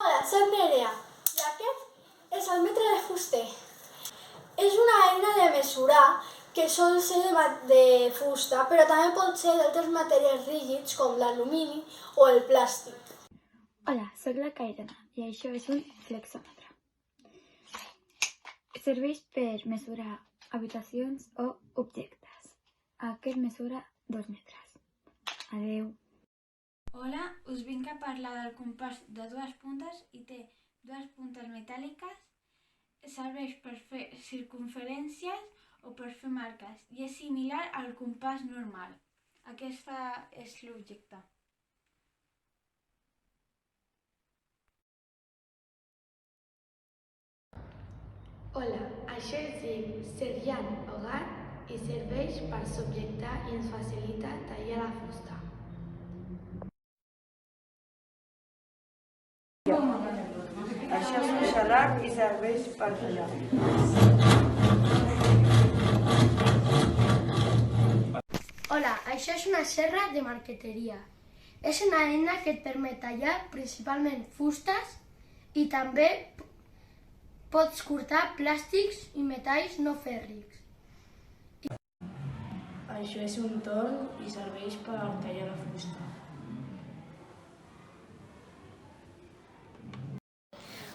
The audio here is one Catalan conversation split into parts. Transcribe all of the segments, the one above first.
Hola, soc Nerea i aquest és el metre de fuster. És una eina de mesurar que sol ser de fusta, però també pot ser d'altres materials rígids com l'alumini o el plàstic. Hola, sóc la Cairana i això és un flexòmetre. Serveix per mesurar habitacions o objectes. Aquest mesura 2 metres. Adeu. Hola, us vinc a parlar del compàs de dues puntes i té dues puntes metàl·liques. Serveix per fer circumferències o per fer marques i és similar al compàs normal. Aquesta és l'objecte. Hola, això es diu Serjan Hogar i serveix per subjectar i ens facilita tallar la fusta. Això és un serrat i serveix per tallar. Hola, això és una serra de marqueteria. És una eina que et permet tallar principalment fustes i també pots cortar plàstics i metalls no fèrrics. Això és un torn i serveix per tallar la fusta.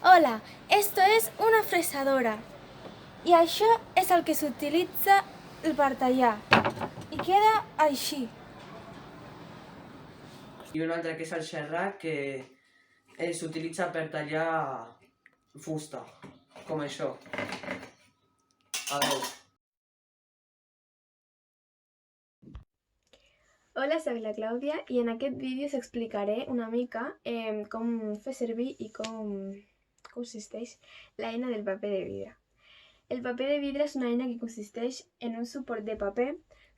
Hola, esto es una fresadora i això és el que s'utilitza per tallar i queda així. I un altre que és el serrat que s'utilitza per tallar fusta, com això. Adeu. Hola, soc la Clàudia i en aquest vídeo us explicaré una mica com fer servir i com consisteix l'eina del paper de vidre. El paper de vidre és una eina que consisteix en un suport de paper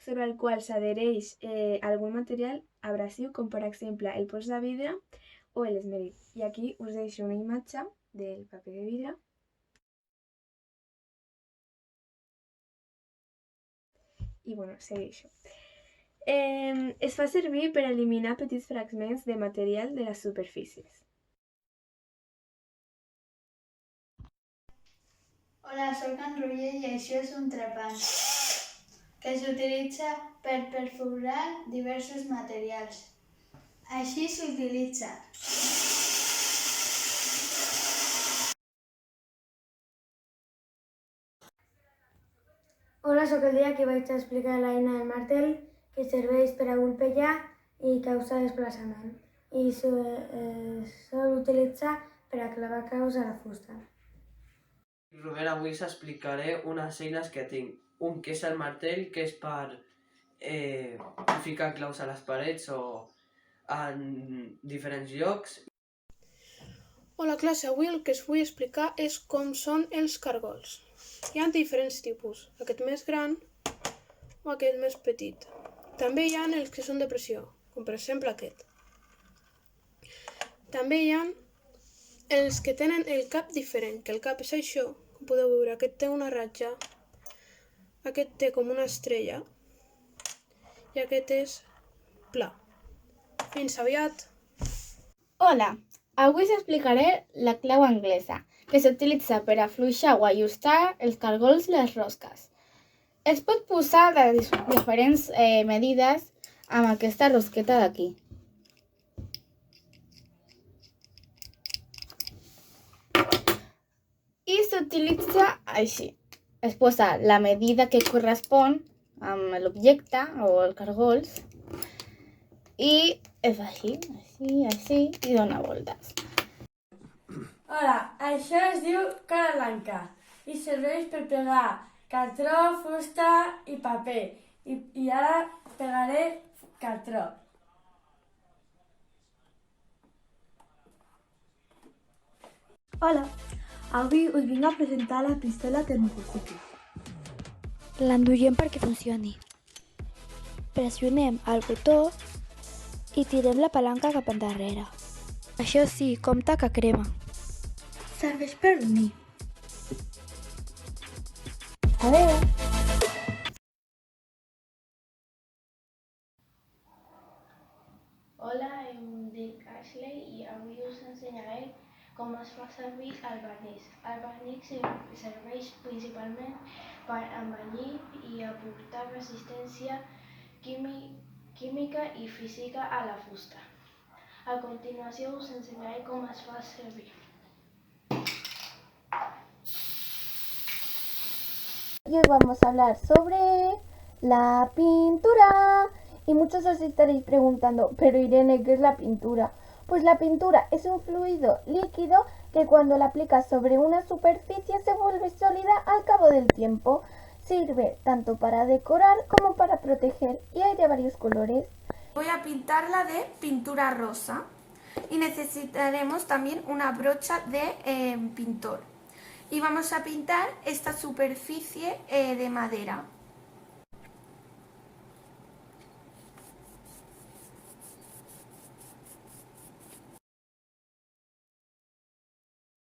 sobre el qual s'adhereix algun material abrasiu, com per exemple el pols de vidre o l'esmerit. I aquí us deixo una imatge del paper de vidre. I bueno, segueixo. Es fa servir per eliminar petits fragments de material de les superfícies. Hola, soc en Roger i això és un trepant que s'utilitza per perforar diversos materials. Així s'utilitza. Hola, sóc el dia que vaig a explicar l'eina del martell, que serveix per a colpejar i causar desplaçament. I sol utilitzar per a clavar claus a la fusta. Robert, avui us explicaré unes eines que tinc. Un que és el martell, que és per ficar claus a les parets o en diferents llocs. Hola classe, avui el que us vull explicar és com són els cargols. Hi ha diferents tipus, aquest més gran o aquest més petit. També hi ha els que són de pressió, com per exemple aquest. També hi ha els que tenen el cap diferent, que el cap és això, com podeu veure, aquest té una ratlla, aquest té com una estrella i aquest és pla. Fins aviat! Hola, avui us explicaré la clau anglesa, que s'utilitza per afluixar o ajustar els cargols i les rosques. Es pot posar de diferents medides amb aquesta rosqueta d'aquí. I s'utilitza així. Es posa la medida que correspon amb l'objecte o els cargols i es fa així, així i dona voltes. Hola, això es diu cara blanca i serveix per pegar cartró, fusta i paper. I ara pegaré cartró. Hola, avui us vinc a presentar la pistola termofugida. L'enduiem perquè funcioni. Pressionem el botó i tirem la palanca cap endarrere. Això sí, compte que crema. Serveix per unir. Adéu! Hola, em dic Ashley i avui us ensenyaré com es fa servir el vernís. El vernís serveix principalment per embellir i aportar resistència química i física a la fusta. A continuació us ensenyaré com es fa servir. Y hoy vamos a hablar sobre la pintura. Y muchos os estaréis preguntando, pero Irene, ¿qué es la pintura? Pues la pintura es un fluido líquido que cuando la aplicas sobre una superficie se vuelve sólida al cabo del tiempo. Sirve tanto para decorar como para proteger y hay de varios colores. Voy a pintarla de pintura rosa y necesitaremos también una brocha de pintor. Y vamos a pintar esta superficie de madera.